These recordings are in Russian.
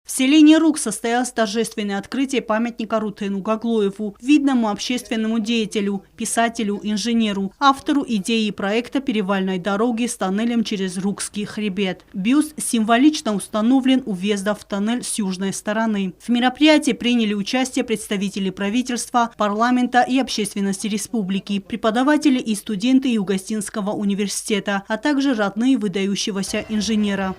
В селении Рук состоялось торжественное открытие памятника Рутену Гаглоеву, видному общественному деятелю, писателю, инженеру, автору идеи и проекта перевальной дороги с тоннелем через Рукский хребет. Бюст символично установлен у въезда в тоннель с южной стороны. В мероприятии приняли участие представители правительства, парламента и общественности республики, преподаватели и студенты Югостинского университета, а также родные выдающегося инженера.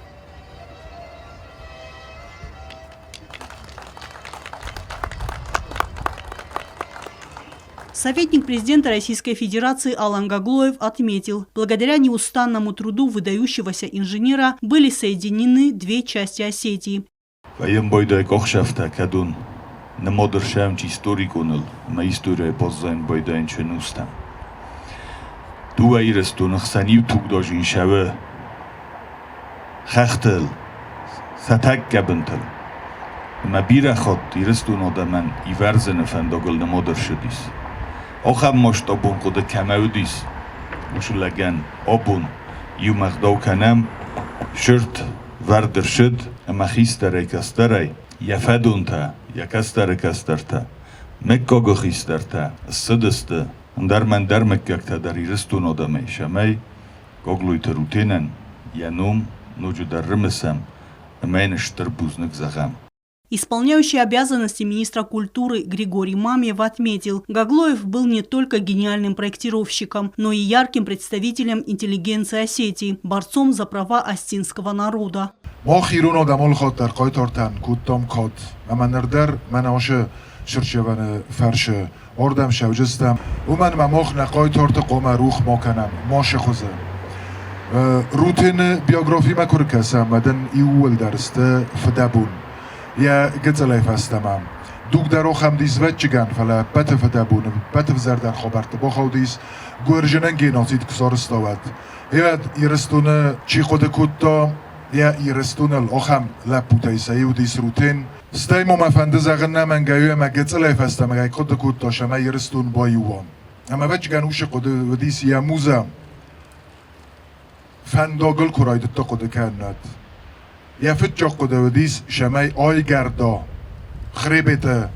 Советник президента Российской Федерации Алан Гаглоев отметил, благодаря неустанному труду выдающегося инженера были соединены две части Осетии. Охам может обун куда камаудис, ушулаган обун юмахдау канам, шурт вардершид, амахистаре кастарай, яфадунта, якастаре кастарта, меккогохистарта, сыдысты, дармек как-то дарирыстун одаме шамай, гоглуйта рутинан, янум, нуджударрымысам, амайныштырбузнык загам. Исполняющий обязанности министра культуры Григорий Мамьев отметил, Гаглоев был не только гениальным проектировщиком, но и ярким представителем интеллигенции Осетии, борцом за права остинского народа. Я гцелай фастамам. Дуг дарохам диз ветчиган фала патф дабун патф зардар хобарт бохаудис гуерженен генотид ксорстоват. Евад ирстуна чиходе кутто я ирстунал охам лапутай саюдис рутен. Стаймо мафанде загна мен гаю ма гцелай фастам гай коде кутто шама ирстун боювам. Ама ветчиган уш коде дис я муза. Фандогл курайд то коде канат. Я фитчок кодавдис шамай ойгарда хребета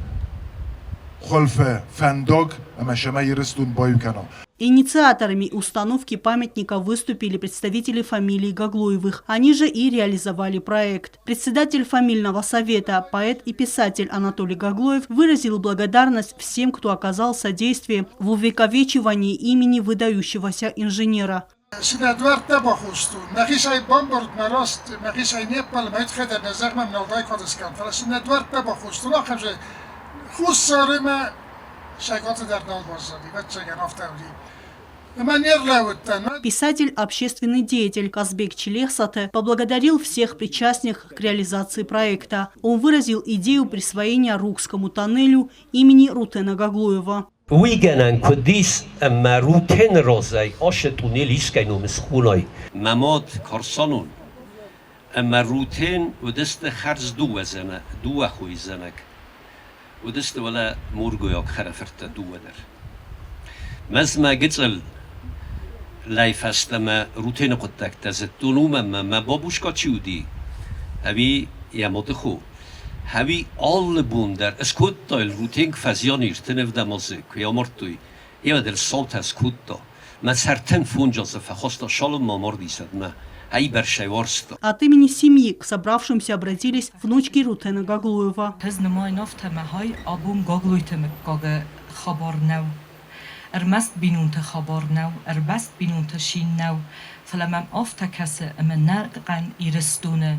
холфе фандог ама шамай рестун боюкано. Инициаторами установки памятника выступили представители фамилии Гаглоевых. Они же и реализовали проект. Председатель фамильного совета, поэт и писатель Анатолий Гаглоев выразил благодарность всем, кто оказал содействие в увековечивании имени выдающегося инженера. Sinadvarta bachustun. Magisai bombard narast, magisai Nepal maitkhada nazarma mnolday kodiskan. Fala sinadvarta bachustun. Akhamse khussarima shaygota darnal bozadi. Vatchagan aftavdi. Писатель, общественный деятель Казбек Челехсате поблагодарил всех причастных к реализации проекта. Он выразил идею присвоения Рукскому тоннелю имени Рутена Гаглоева. ویگنن کدیس اما روتن رازای آشت و نیلیس کنو مسخونای مماد کارسانون اما روتن و دست خرز دو خوی زنک و دست ولا مورگویاک خرفرت دو در مزما گتل لایف است اما روتن قدک تزد دونوم اما بابوش کچیودی هوی یا متخو هوی آل بوندر اسکوت دایل روتینگ فزیانیر تنف دمازه که امرتوی ایو دل صوت اسکوت من سرتن فونجازه فخواستا شالم مامار دیسد ما هی برشای وارستا. От имени семьи к собравшимся обратились внучки Рутена Гаглоева. Тзнемай нафтаме хай абум Гаглойтем кага خبر نو ارمست بینونت خبر نو اربست بینونت شین نو فلمم آفت کسه امن نرقن ایرستونه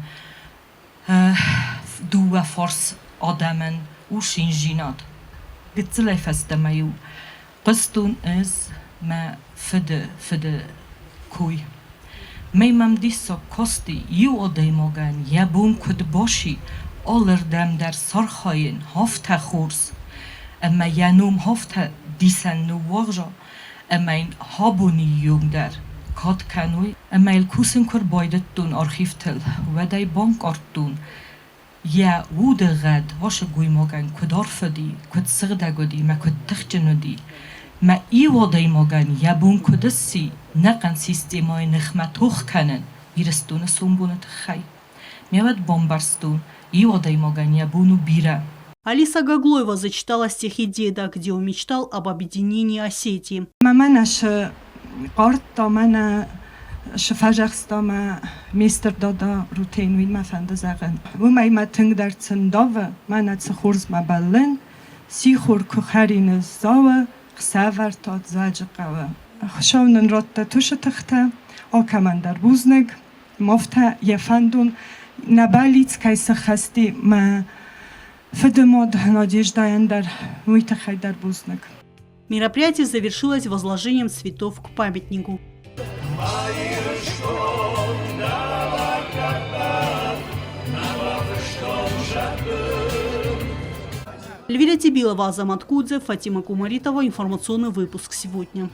دو فارس آدمن و شینجینات گتزلی فستمیو قصدون از ما فده کوی میمم دیسا کاستی یو آدای مگن یبون کد باشی آلردم در سرخاین هفته خورس اما ینوم هفته دیسن نو واجا اما این هابونی یوم در کات کنوی اما الکوسن کر بایدت دون آرخیف تل و دای بانک آردون یا وود غد واش گوی مگن کدار فدی کد سغده گدی ما کد تخجنو دی ما ای وادای مگن یبون کدسی نقن سیستمای نخمت هخ کنن بیرستون سنبونت خی میاد بامبرستون и одай могания буну бира. Алиса Гаглоева зачитала стихи деда, где он мечтал об объединении Осетии. Шфажахстама мистер Дада рутейнуин мафандазаган. Вумайма тингдарцендава манат хурзма баллен сихур кухарин зава хсавартат заджqava. Хшавнен ротта тушатахта окамандар бузнег мофта ефандун набалиц кайса хасти ма федемод надеждаяндар витахайдар бузнег. Мероприятие завершилось возложением цветов к памятнику. Эльвира Тибилова, Азамат Кудзев, Фатима Кумаритова. Информационный выпуск сегодня.